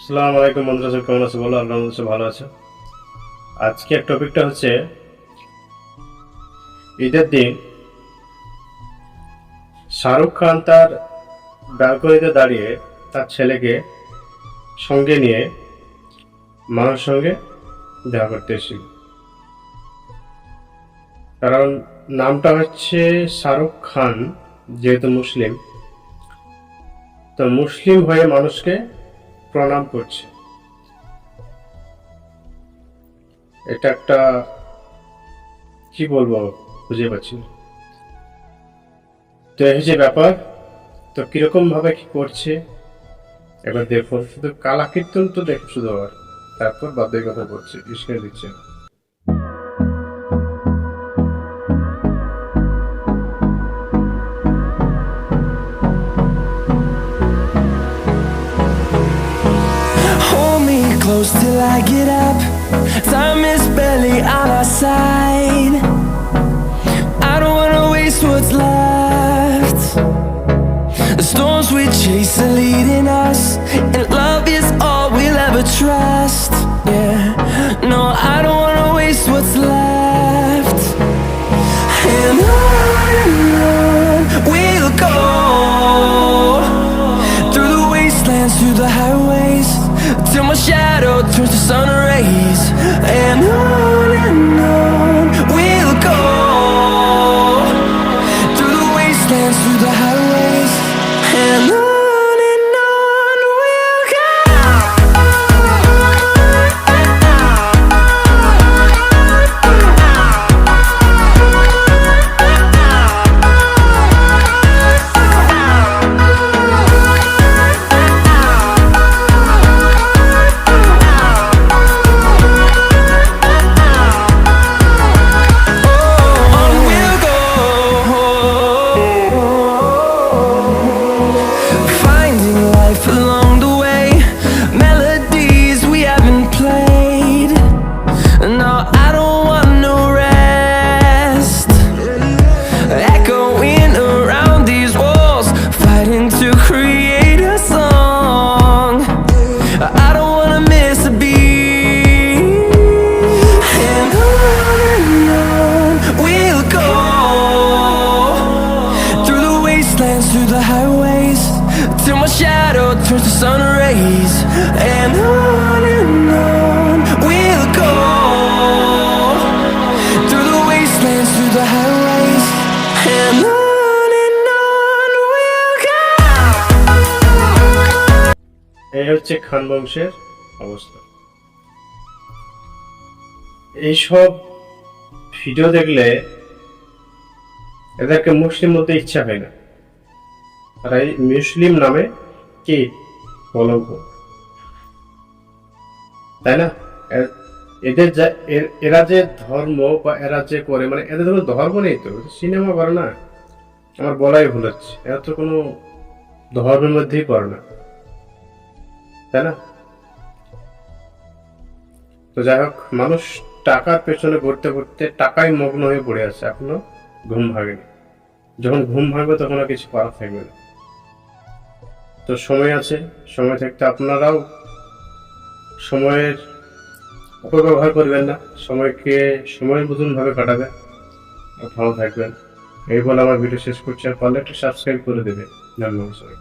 আসসালামু আলাইকুম বন্ধুরা, সব কেমন আছো বলো? আল্লাহ রহমতে ভালো আছো। আজকে টপিকটা হচ্ছে ঈদের দিন শাহরুখ খান তার ব্যালকনিতে দাঁড়িয়ে তার ছেলেকে সঙ্গে নিয়ে মানুষের সঙ্গে দেখা করতে এসেছিল। কারণ নামটা হচ্ছে শাহরুখ খান, যেহেতু মুসলিম, তো মুসলিম হয়ে মানুষকে প্রণাম করছে। এটা একটা কি বলবো, বুঝে পাচ্ছি না। তো এই যে ব্যাপার, তো কিরকম ভাবে কি করছে এবার দেখো। শুধু কালা কীর্তন তো দেখো শুধু, আবার তারপর বাদের কথা বলছে, ইস্কে দিচ্ছে। Hold me close till I get up. Time is barely on our side. I don't wanna waste what's left. The storms we chase are leading us, and love is all we'll ever trust. Yeah, no, I don't wanna waste what's left. And on we'll go, through the wastelands, through the highways, till my shadow turns to sun rays. And on we'll go, through the wastelands, through the highways, and on we'll go. Finding life along the way, melodies we haven't played. No, I don't want no rest. Echoing around these walls, fighting to create a song. I don't wanna miss a beat. And on we'll go, through the wastelands, through the highways, till my shadow turns to sun rays. And on we'll go, through the wastelands, through the highways, and on we'll go. এই হচ্ছে খান বংশের অবস্থা। এইসব video দেখলে এদেরকে মুসলিম বলতে ইচ্ছা হয় না। আর এই মুসলিম নামে কি কলঙ্ক, তাই না? এদের এরা যে ধর্ম বা এরা যে করে, মানে এদের কোনো ধর্ম নেই, তো সিনেমা করে না, আমার বলাই ভুল হচ্ছে, এরা তো কোনো ধর্মের মধ্যেই পড়ে না, তাই না? তো যাই হোক, মানুষ টাকার পেছনে ঘুরতে ঘুরতে টাকায় মগ্ন হয়ে পড়ে আছে, এখনো ঘুম ভাঙেনি। যখন ঘুম ভাঙবে তখন আর কিছু করার থাকবে না। তো সময় আছে, সময় থাকতে আপনারাও সময়ের অপব্যবহার করবেন না, সময়কে সময়ের মতন ভাবে কাটাবেন, ভালো থাকবেন। এই বলে আমার ভিডিও শেষ করছি। আর পারলে একটু সাবস্ক্রাইব করে দেবে। ধন্যবাদ সবাই।